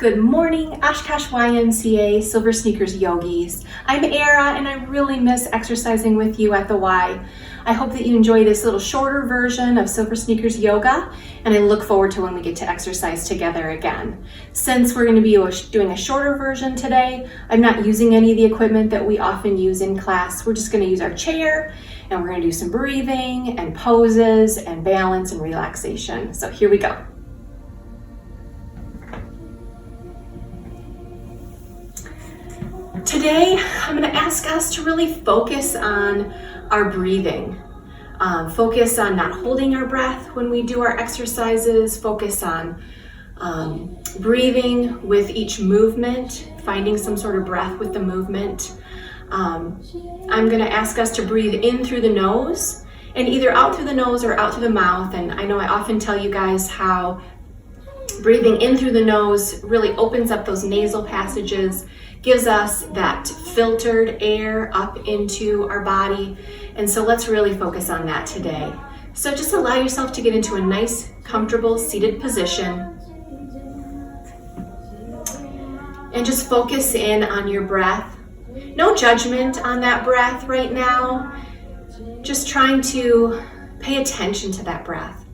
Good morning, Oshkosh YMCA Silver Sneakers Yogis. I'm Era and I really miss exercising with you at the Y. I hope that you enjoy this little shorter version of Silver Sneakers Yoga, and I look forward to when we get to exercise together again. Since we're going to be doing a shorter version today, I'm not using any of the equipment that we often use in class. We're just going to use our chair and we're going to do some breathing and poses and balance and relaxation. So here we go. Today, I'm going to ask us to really focus on our breathing. Focus on not holding our breath when we do our exercises. Focus on breathing with each movement, finding some sort of breath with the movement. I'm going to ask us to breathe in through the nose and either out through the nose or out through the mouth. And I know I often tell you guys how breathing in through the nose really opens up those nasal passages, gives us that filtered air up into our body. And so let's really focus on that today. So just allow yourself to get into a nice, comfortable seated position. And just focus in on your breath. No judgment on that breath right now. Just trying to pay attention to that breath.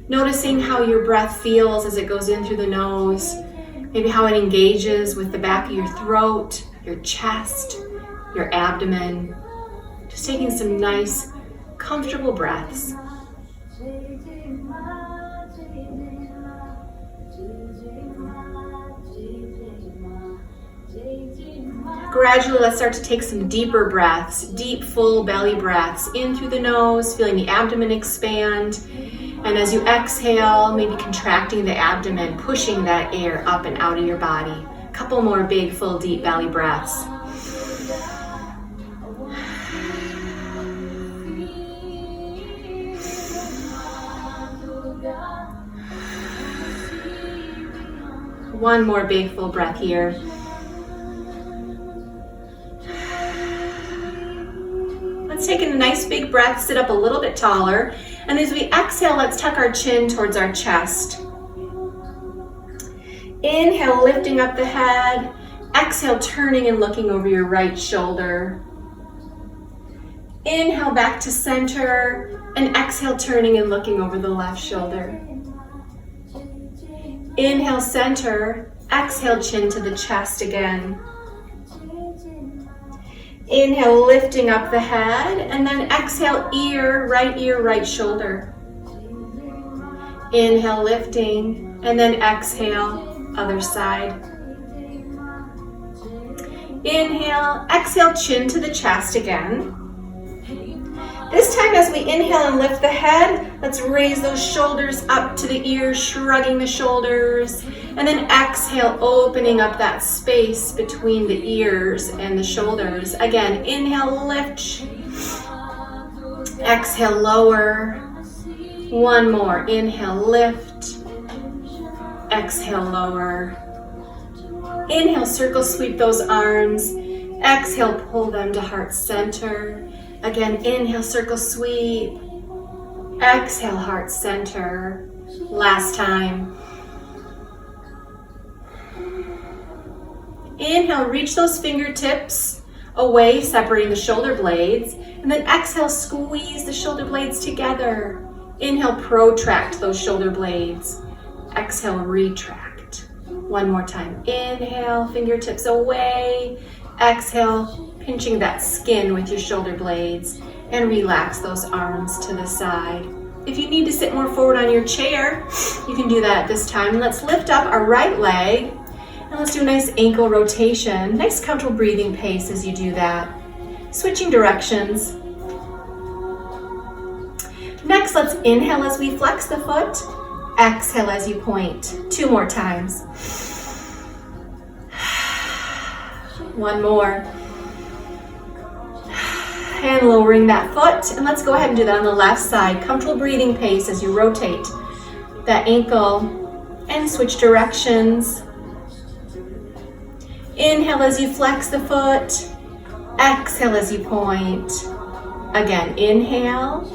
Noticing how your breath feels as it goes in through the nose. Maybe how it engages with the back of your throat, your chest, your abdomen. Just taking some nice, comfortable breaths. Gradually, let's start to take some deeper breaths, deep, full belly breaths in through the nose, feeling the abdomen expand. And as you exhale, maybe contracting the abdomen, pushing that air up and out of your body. A couple more big, full, deep belly breaths. One more big, full breath here. Let's take a nice big breath, sit up a little bit taller. And as we exhale, let's tuck our chin towards our chest. Inhale, lifting up the head. Exhale, turning and looking over your right shoulder. Inhale, back to center. And exhale, turning and looking over the left shoulder. Inhale, center. Exhale, chin to the chest again. Inhale, lifting up the head, and then exhale, right shoulder. Inhale, lifting, and then exhale, other side. Inhale, exhale, chin to the chest again. This time as we inhale and lift the head, let's raise those shoulders up to the ears, shrugging the shoulders. And then exhale, opening up that space between the ears and the shoulders. Again, inhale, lift. Exhale, lower. One more. Inhale, lift. Exhale, lower. Inhale, circle sweep those arms. Exhale, pull them to heart center. Again, inhale, circle sweep. Exhale, heart center. Last time. Inhale, reach those fingertips away, separating the shoulder blades. And then exhale, squeeze the shoulder blades together. Inhale, protract those shoulder blades. Exhale, retract. One more time. Inhale, fingertips away. Exhale, pinching that skin with your shoulder blades. And relax those arms to the side. If you need to sit more forward on your chair, you can do that at this time. Let's lift up our right leg. And let's do a nice ankle rotation. Nice comfortable breathing pace as you do that. Switching directions. Next, let's inhale as we flex the foot. Exhale as you point. 2 more times. One more. And lowering that foot. And let's go ahead and do that on the left side. Comfortable breathing pace as you rotate that ankle and switch directions. Inhale as you flex the foot. Exhale as you point. Again, inhale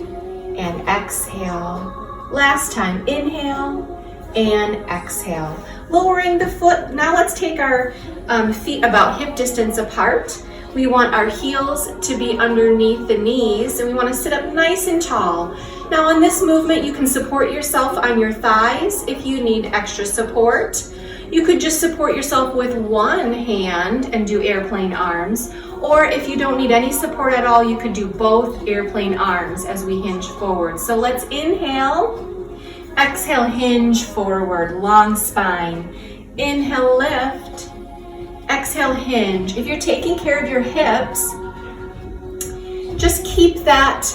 and exhale. Last time, inhale and exhale. Lowering the foot. Now let's take our feet about hip distance apart. We want our heels to be underneath the knees, and we want to sit up nice and tall. Now in this movement, you can support yourself on your thighs if you need extra support. You could just support yourself with one hand and do airplane arms, or if you don't need any support at all, you could do both airplane arms as we hinge forward. So let's inhale, exhale, hinge forward, long spine. Inhale, lift, exhale, hinge. If you're taking care of your hips, just keep that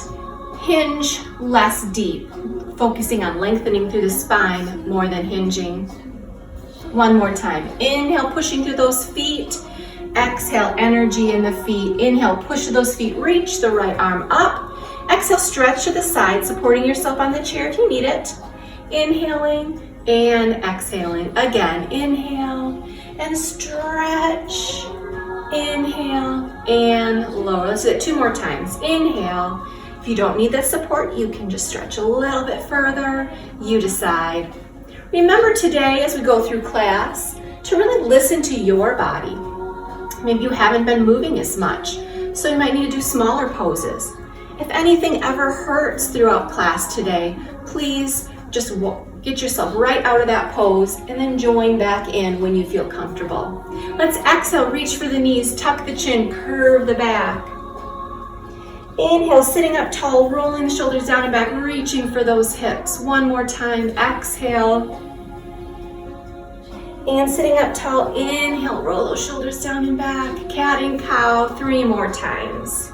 hinge less deep, focusing on lengthening through the spine more than hinging. One more time. Inhale, pushing through those feet. Exhale, energy in the feet. Inhale, push those feet, reach the right arm up. Exhale, stretch to the side, supporting yourself on the chair if you need it. Inhaling and exhaling. Again, inhale and stretch. Inhale and lower. Let's do it 2 more times. Inhale. If you don't need that support, you can just stretch a little bit further. You decide. Remember today, as we go through class, to really listen to your body. Maybe you haven't been moving as much, so you might need to do smaller poses. If anything ever hurts throughout class today, please just get yourself right out of that pose and then join back in when you feel comfortable. Let's exhale, reach for the knees, tuck the chin, curve the back. Inhale, sitting up tall, rolling the shoulders down and back, reaching for those hips. One more time, exhale. And sitting up tall, inhale, roll those shoulders down and back. Cat and cow, 3 more times.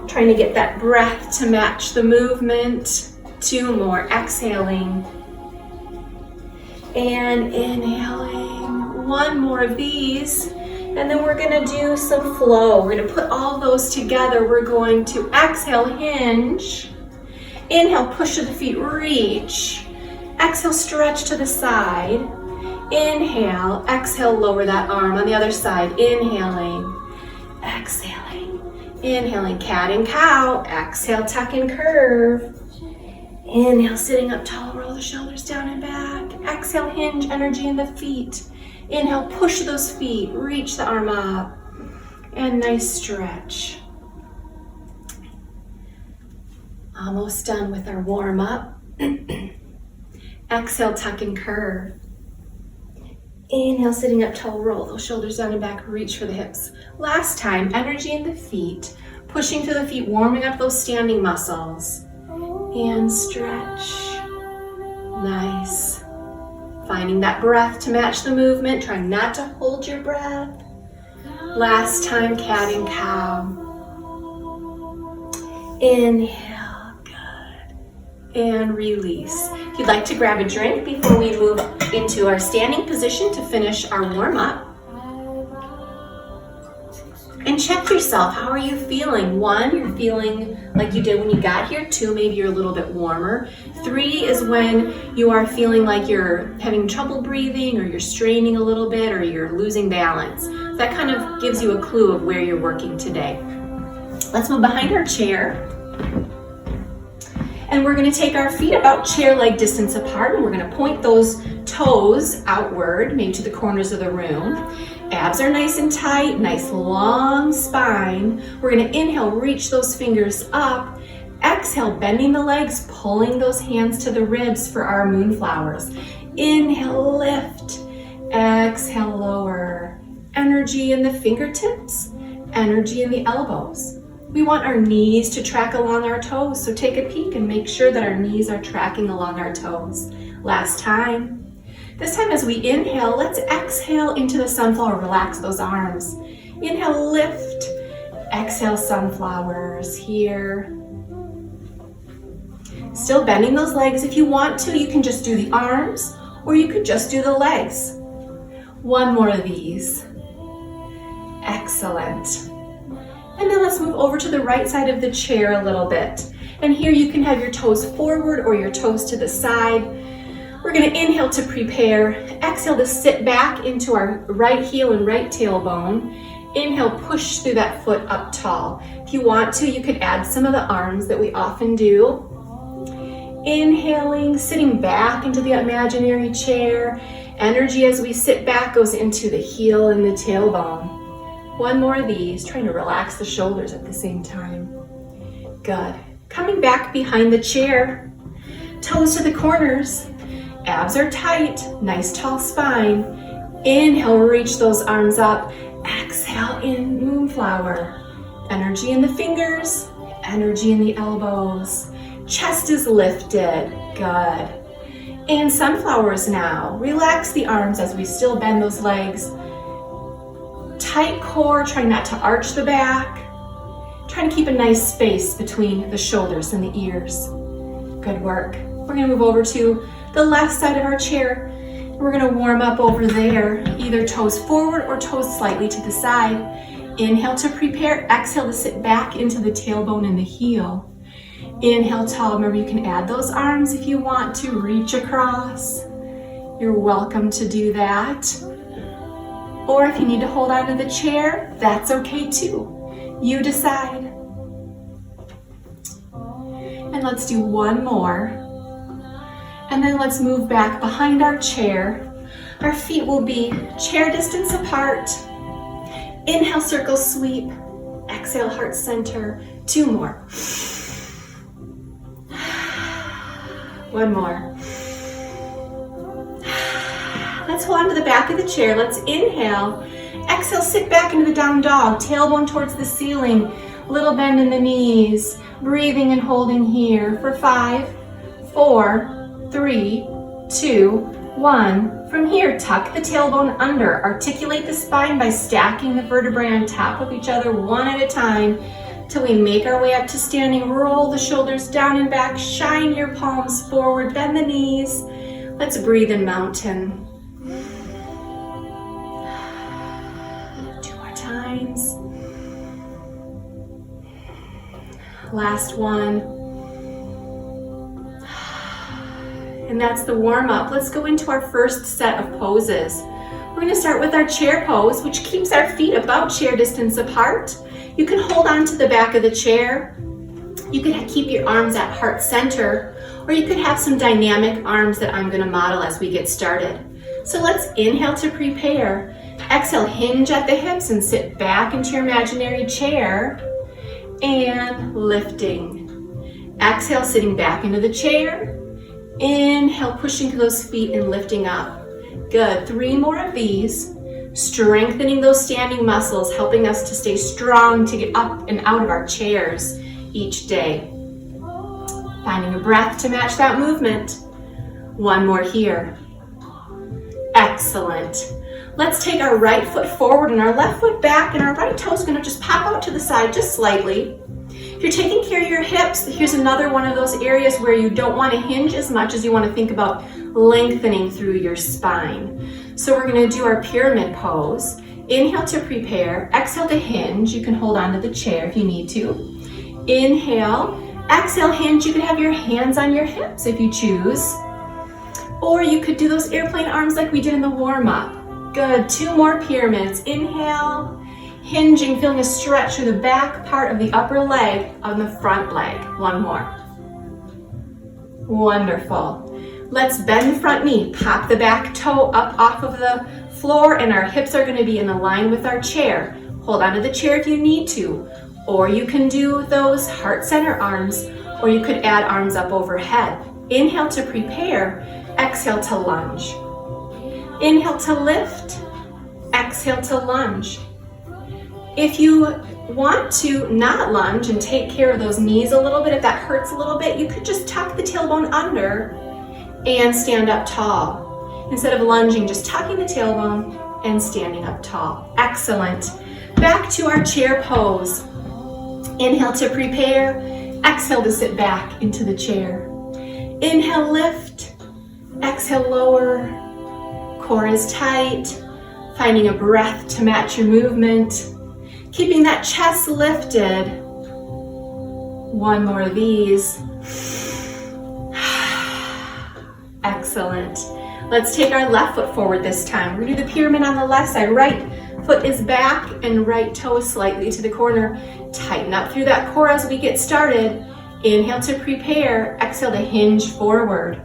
Trying to get that breath to match the movement. 2 more, exhaling. And inhaling, 1 more of these. And then we're gonna do some flow. We're gonna put all those together. We're going to exhale, hinge. Inhale, push to the feet, reach. Exhale, stretch to the side. Inhale, exhale, lower that arm on the other side. Inhaling, exhaling. Inhaling, cat and cow. Exhale, tuck and curve. Inhale, sitting up tall, roll the shoulders down and back. Exhale, hinge, energy in the feet. Inhale, push those feet, reach the arm up, and nice stretch. Almost done with our warm up. Exhale, tuck and curve. Inhale, sitting up tall, roll those shoulders down and back, reach for the hips. Last time, energy in the feet, pushing through the feet, warming up those standing muscles. And stretch. Nice. Finding that breath to match the movement. Try not to hold your breath. Last time, cat and cow. Inhale, good. And release. If you'd like to grab a drink before we move into our standing position to finish our warm-up. And check yourself. How are you feeling? 1, you're feeling like you did when you got here. 2, maybe you're a little bit warmer. 3 is when you are feeling like you're having trouble breathing, or you're straining a little bit, or you're losing balance. That kind of gives you a clue of where you're working today. Let's move behind our chair. And we're going to take our feet about chair leg distance apart, and we're going to point those toes outward, maybe to the corners of the room. Abs are nice and tight, nice long spine. We're gonna inhale, reach those fingers up. Exhale, bending the legs, pulling those hands to the ribs for our moonflowers. Inhale, lift. Exhale, lower. Energy in the fingertips, energy in the elbows. We want our knees to track along our toes, so take a peek and make sure that our knees are tracking along our toes. Last time. This time as we inhale, let's exhale into the sunflower, relax those arms. Inhale, lift. Exhale, sunflowers here. Still bending those legs. If you want to, you can just do the arms, or you could just do the legs. 1 more of these. Excellent. And then let's move over to the right side of the chair a little bit. And here you can have your toes forward or your toes to the side. We're going to inhale to prepare. Exhale to sit back into our right heel and right tailbone. Inhale, push through that foot up tall. If you want to, you could add some of the arms that we often do. Inhaling, sitting back into the imaginary chair. Energy as we sit back goes into the heel and the tailbone. One more of these, trying to relax the shoulders at the same time. Good. Coming back behind the chair. Toes to the corners. Abs are tight. Nice tall spine. Inhale, reach those arms up. Exhale in Moonflower. Energy in the fingers. Energy in the elbows. Chest is lifted. Good. And sunflowers now. Relax the arms as we still bend those legs. Tight core, trying not to arch the back. Trying to keep a nice space between the shoulders and the ears. Good work. We're going to move over to the left side of our chair. We're going to warm up over there, either toes forward or toes slightly to the side. Inhale to prepare. Exhale to sit back into the tailbone and the heel. Inhale tall. Remember, you can add those arms if you want to reach across. You're welcome to do that. Or if you need to hold on to the chair, that's okay too. You decide. And let's do one more. And then let's move back behind our chair. Our feet will be chair distance apart. Inhale, circle sweep. Exhale, heart center. Two more. One more. Let's hold on to the back of the chair. Let's inhale. Exhale, sit back into the down dog. Tailbone towards the ceiling. Little bend in the knees. Breathing and holding here for 5, 4, 3, 2, 1. From here, tuck the tailbone under. Articulate the spine by stacking the vertebrae on top of each other one at a time till we make our way up to standing. Roll the shoulders down and back. Shine your palms forward. Bend the knees. Let's breathe in mountain. 2 more times. Last one. And that's the warm up. Let's go into our first set of poses. We're going to start with our chair pose, which keeps our feet about chair distance apart. You can hold on to the back of the chair. You could keep your arms at heart center, or you could have some dynamic arms that I'm going to model as we get started. So let's inhale to prepare. Exhale, hinge at the hips and sit back into your imaginary chair. And lifting. Exhale, sitting back into the chair. Inhale, pushing to those feet and lifting up. Good. 3 more of these. Strengthening those standing muscles, helping us to stay strong to get up and out of our chairs each day. Finding a breath to match that movement. 1 more here. Excellent. Let's take our right foot forward and our left foot back, and our right toe is going to just pop out to the side just slightly. If you're taking care of your hips, here's another one of those areas where you don't want to hinge as much as you want to think about lengthening through your spine. So we're going to do our pyramid pose. Inhale to prepare. Exhale to hinge. You can hold on to the chair if you need to. Inhale. Exhale, hinge. You can have your hands on your hips if you choose. Or you could do those airplane arms like we did in the warm-up. Good. 2 more pyramids. Inhale. Hinging, feeling a stretch through the back part of the upper leg on the front leg. 1 more. Wonderful. Let's bend the front knee. Pop the back toe up off of the floor, and our hips are going to be in line with our chair. Hold onto the chair if you need to. Or you can do those heart center arms, or you could add arms up overhead. Inhale to prepare. Exhale to lunge. Inhale to lift. Exhale to lunge. If you want to not lunge and take care of those knees a little bit, if that hurts a little bit, you could just tuck the tailbone under and stand up tall. Instead of lunging, just tucking the tailbone and standing up tall. Excellent. Back to our chair pose. Inhale to prepare. Exhale to sit back into the chair. Inhale, lift. Exhale, lower. Core is tight. Finding a breath to match your movement. Keeping that chest lifted. 1 more of these. Excellent. Let's take our left foot forward this time. We're going to do the pyramid on the left side. Right foot is back and right toe is slightly to the corner. Tighten up through that core as we get started. Inhale to prepare. Exhale to hinge forward.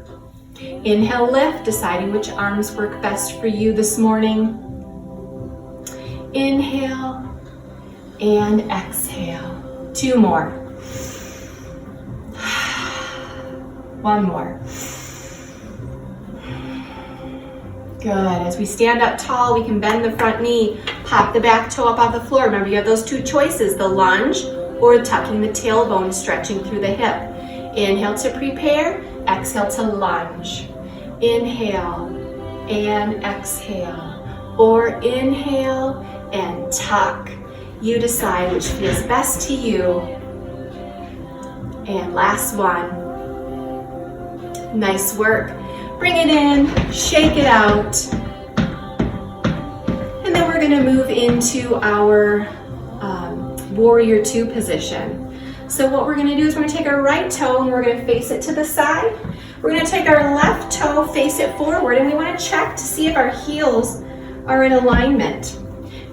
Inhale, lift, deciding which arms work best for you this morning. Inhale and exhale. 2 more. 1 more. Good. As we stand up tall, we can bend the front knee, pop the back toe up off the floor. Remember, you have those 2 choices, the lunge or tucking the tailbone, stretching through the hip. Inhale to prepare, exhale to lunge. Inhale and exhale, or inhale and tuck. You decide which feels best to you. And last one. Nice work. Bring it in, shake it out. And then we're gonna move into our warrior 2 position. So what we're gonna do is we're gonna take our right toe and we're gonna face it to the side. We're gonna take our left toe, face it forward, and we wanna check to see if our heels are in alignment.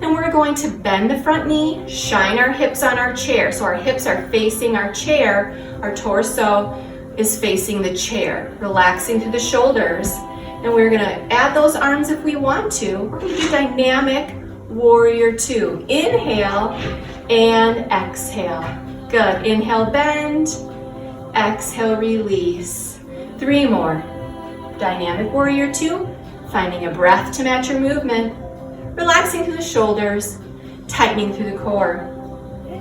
And we're going to bend the front knee, shine our hips on our chair. So our hips are facing our chair, our torso is facing the chair, relaxing through the shoulders. And we're gonna add those arms if we want to. We're gonna do dynamic warrior 2. Inhale and exhale. Good. Inhale, bend. Exhale, release. 3 more. Dynamic warrior 2. Finding a breath to match your movement. Relaxing through the shoulders. Tightening through the core.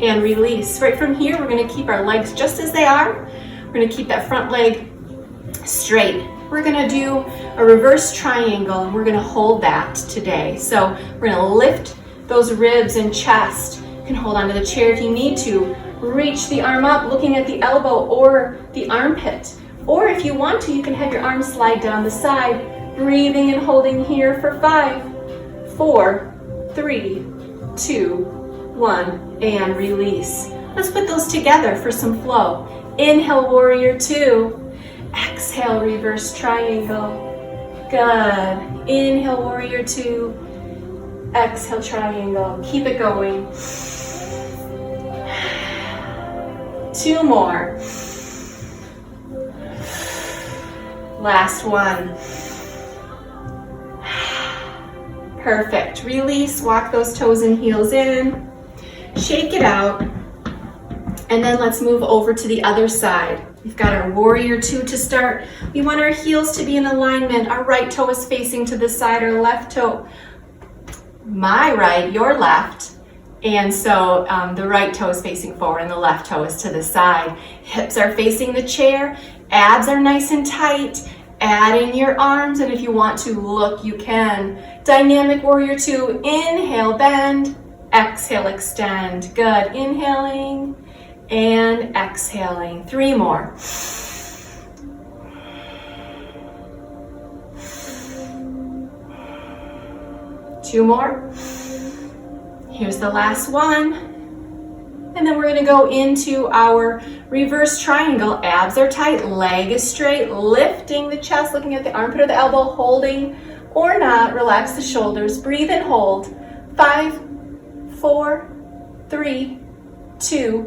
And release. Right from here, we're going to keep our legs just as they are. We're going to keep that front leg straight. We're going to do a reverse triangle, and we're going to hold that today. So we're going to lift those ribs and chest. You can hold onto the chair if you need to. Reach the arm up, looking at the elbow or the armpit. Or if you want to, you can have your arms slide down the side, breathing and holding here for 5, 4, 3, 2, 1, and release. Let's put those together for some flow. Inhale, warrior 2. Exhale, reverse triangle. Good. Inhale, warrior 2. Exhale, triangle. Keep it going. 2 more. Last one. Perfect. Release, walk those toes and heels in. Shake it out. And then let's move over to the other side. We've got our warrior 2 to start. We want our heels to be in alignment. Our right toe is facing to the side, our left toe, my right, your left. And so the right toe is facing forward and the left toe is to the side. Hips are facing the chair. Abs are nice and tight. Add in your arms, and if you want to look, you can. Dynamic warrior 2. Inhale, bend. Exhale, extend. Good. Inhaling and exhaling. 3 more. Two more. Here's the last one. And then we're going to go into our reverse triangle. Abs are tight, leg is straight, lifting the chest, looking at the armpit or the elbow, holding or not. Relax the shoulders, breathe and hold. 5, 4, 3, 2,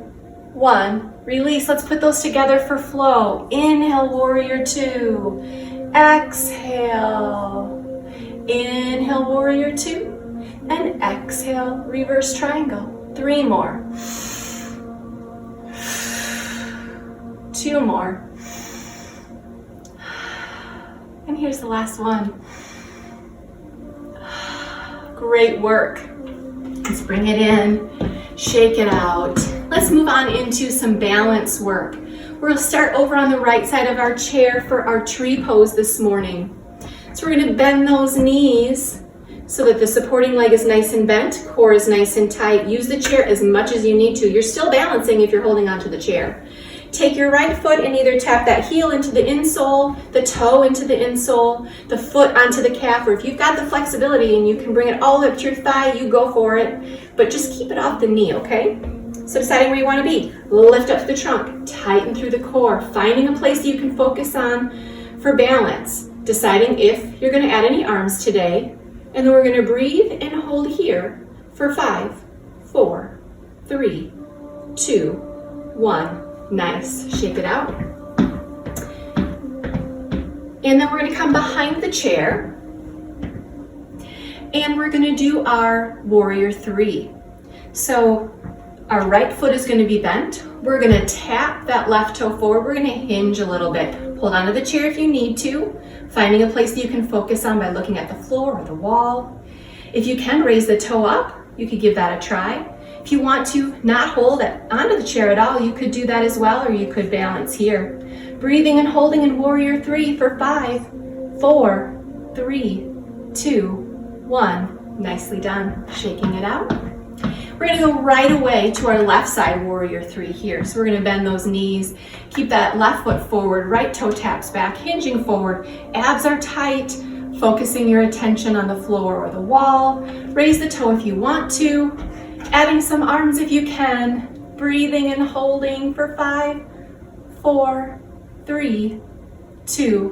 1. Release. Let's put those together for flow. Inhale, warrior 2. Exhale. Inhale, warrior 2. And exhale, reverse triangle. 3 more. 2 more. And here's the last one. Great work. Let's bring it in, shake it out. Let's move on into some balance work. We're going to start over on the right side of our chair for our tree pose this morning. So we're going to bend those knees so that the supporting leg is nice and bent, core is nice and tight. Use the chair as much as you need to. You're still balancing if you're holding onto the chair. Take your right foot and either tap that heel into the insole, the toe into the insole, the foot onto the calf, or if you've got the flexibility and you can bring it all up to your thigh, you go for it. But just keep it off the knee, okay? So deciding where you want to be. Lift up the trunk, tighten through the core, finding a place that you can focus on for balance. Deciding if you're going to add any arms today. And then we're going to breathe and hold here for 5, 4, 3, 2, 1. Nice. Shake it out. And then we're going to come behind the chair. And we're going to do our warrior three. So our right foot is going to be bent. We're going to tap that left toe forward. We're going to hinge a little bit. Hold onto the chair if you need to, finding a place that you can focus on by looking at the floor or the wall. If you can raise the toe up, you could give that a try. If you want to not hold it onto the chair at all, you could do that as well, or you could balance here. Breathing and holding in warrior three for 5, 4, 3, 2, 1. Nicely done. Shaking it out. We're going to go right away to our left side warrior three here. So we're going to bend those knees, keep that left foot forward, right toe taps back, hinging forward, abs are tight, focusing your attention on the floor or the wall. Raise the toe if you want to, adding some arms if you can, breathing and holding for 5, 4, 3, 2,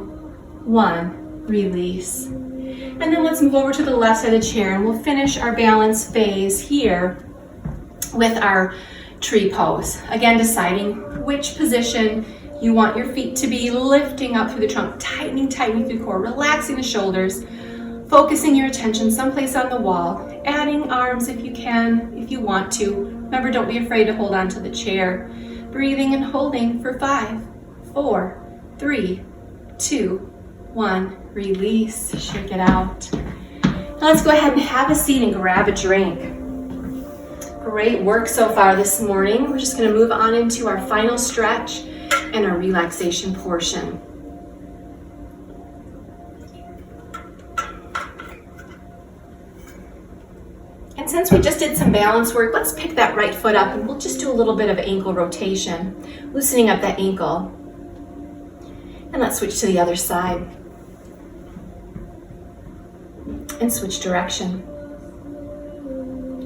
1. Release. And then let's move over to the left side of the chair and we'll finish our balance phase here with our tree pose. Again, deciding which position you want your feet to be, lifting up through the trunk, tightening through the core, relaxing the shoulders, focusing your attention someplace on the wall, adding arms if you can, if you want to. Remember, don't be afraid to hold on to the chair. Breathing and holding for 5, 4, 3, 2, 1. Release, shake it out. Now let's go ahead and have a seat and grab a drink. Great work so far this morning. We're just going to move on into our final stretch and our relaxation portion. And since we just did some balance work, let's pick that right foot up and we'll just do a little bit of ankle rotation, loosening up that ankle. And let's switch to the other side. And switch direction.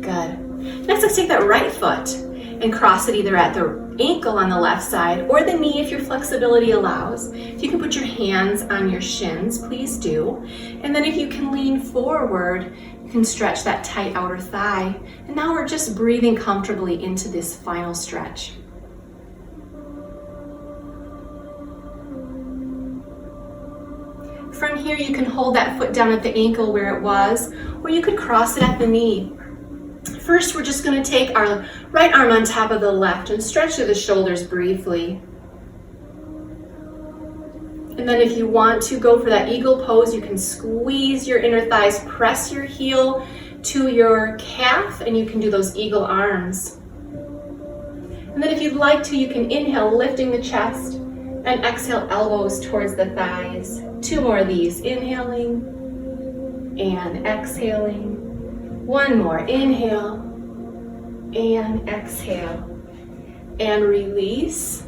Good. Next, let's take that right foot and cross it either at the ankle on the left side or the knee if your flexibility allows. If you can put your hands on your shins, please do. And then if you can lean forward, you can stretch that tight outer thigh. And now we're just breathing comfortably into this final stretch. From here, you can hold that foot down at the ankle where it was, or you could cross it at the knee. First, we're just going to take our right arm on top of the left and stretch through the shoulders briefly. And then if you want to go for that eagle pose, you can squeeze your inner thighs, press your heel to your calf, and you can do those eagle arms. And then if you'd like to, you can inhale, lifting the chest, and exhale, elbows towards the thighs. 2 more of these, inhaling and exhaling. 1 more, inhale and exhale. And release.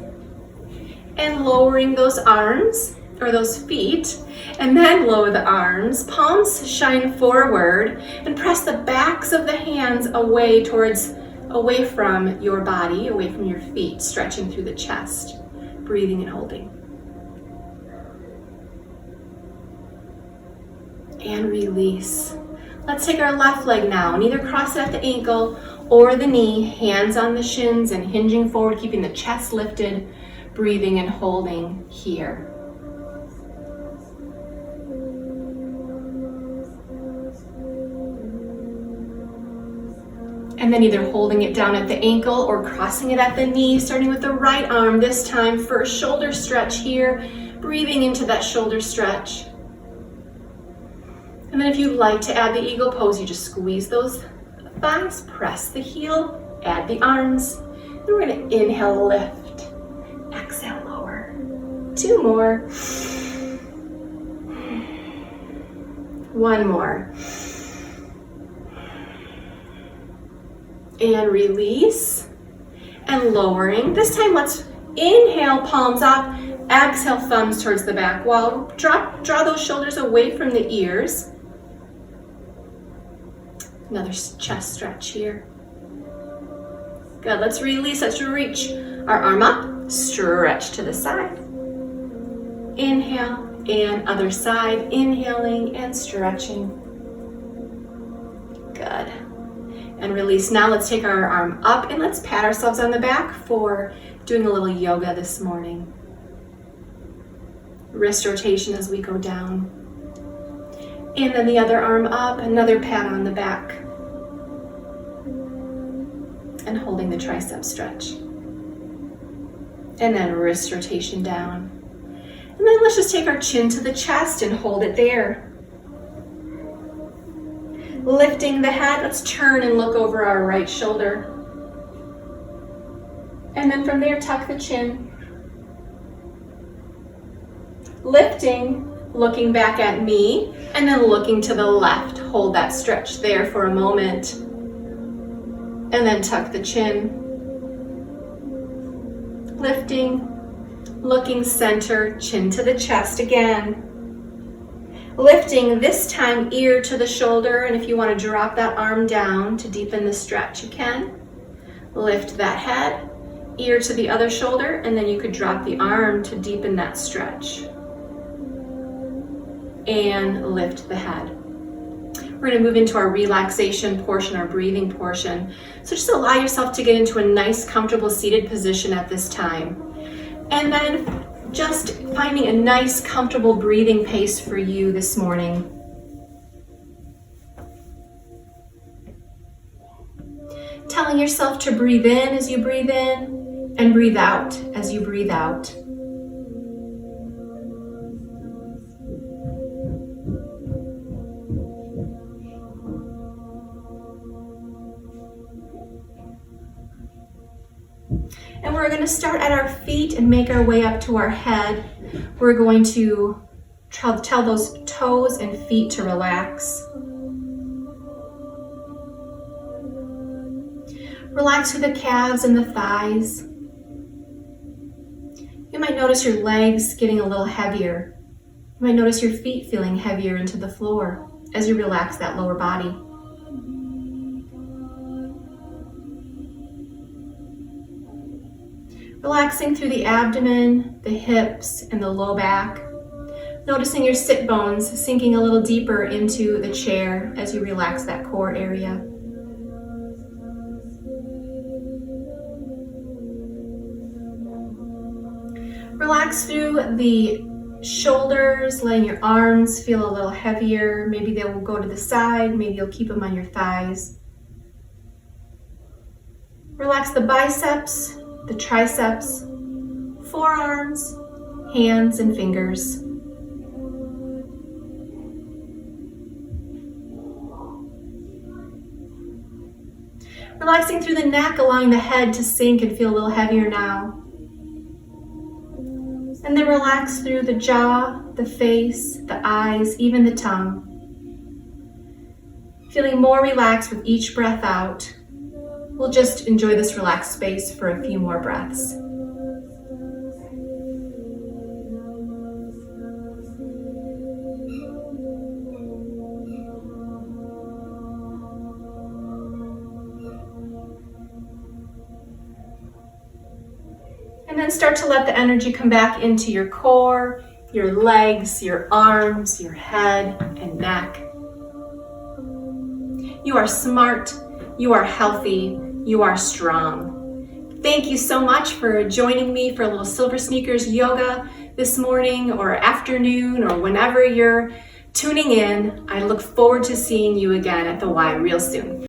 And lowering those arms, or those feet, and then lower the arms. Palms shine forward and press the backs of the hands away from your body, away from your feet, stretching through the chest. Breathing and holding. And release. Let's take our left leg now and either cross it at the ankle or the knee, hands on the shins and hinging forward, keeping the chest lifted, breathing and holding here. And then either holding it down at the ankle or crossing it at the knee, starting with the right arm this time for a shoulder stretch here, breathing into that shoulder stretch. And then if you'd like to add the eagle pose, you just squeeze those thighs, press the heel, add the arms. Then we're going to inhale, lift, exhale, lower. 2 more. 1 more. And release. And lowering. This time let's inhale, palms up, exhale, thumbs towards the back wall. Draw those shoulders away from the ears. Another chest stretch here. Good, let's release, let's reach our arm up, stretch to the side. Inhale and other side, inhaling and stretching. Good. And release. Now let's take our arm up and let's pat ourselves on the back for doing a little yoga this morning. Wrist rotation as we go down. And then the other arm up, another pat on the back. And holding the tricep stretch. And then wrist rotation down. And then let's just take our chin to the chest and hold it there. Lifting the head, let's turn and look over our right shoulder. And then from there, tuck the chin. Lifting, looking back at me, and then looking to the left. Hold that stretch there for a moment. And then tuck the chin. Lifting, looking center, chin to the chest again. Lifting, this time ear to the shoulder, and if you want to drop that arm down to deepen the stretch, you can. Lift that head, ear to the other shoulder, and then you could drop the arm to deepen that stretch. And lift the head. We're going to move into our relaxation portion, our breathing portion. So just allow yourself to get into a nice, comfortable seated position at this time. And then just finding a nice, comfortable breathing pace for you this morning. Telling yourself to breathe in as you breathe in and breathe out as you breathe out. And we're going to start at our feet and make our way up to our head. We're going to tell those toes and feet to relax. Relax through the calves and the thighs. You might notice your legs getting a little heavier. You might notice your feet feeling heavier into the floor as you relax that lower body. Relaxing through the abdomen, the hips, and the low back. Noticing your sit bones sinking a little deeper into the chair as you relax that core area. Relax through the shoulders, letting your arms feel a little heavier. Maybe they will go to the side, maybe you'll keep them on your thighs. Relax the biceps, the triceps, forearms, hands, and fingers. Relaxing through the neck, allowing the head to sink and feel a little heavier now. And then relax through the jaw, the face, the eyes, even the tongue. Feeling more relaxed with each breath out. We'll just enjoy this relaxed space for a few more breaths. And then start to let the energy come back into your core, your legs, your arms, your head, and neck. You are smart, you are healthy, you are strong. Thank you so much for joining me for a little Silver Sneakers yoga this morning or afternoon or whenever you're tuning in. I look forward to seeing you again at the Y real soon.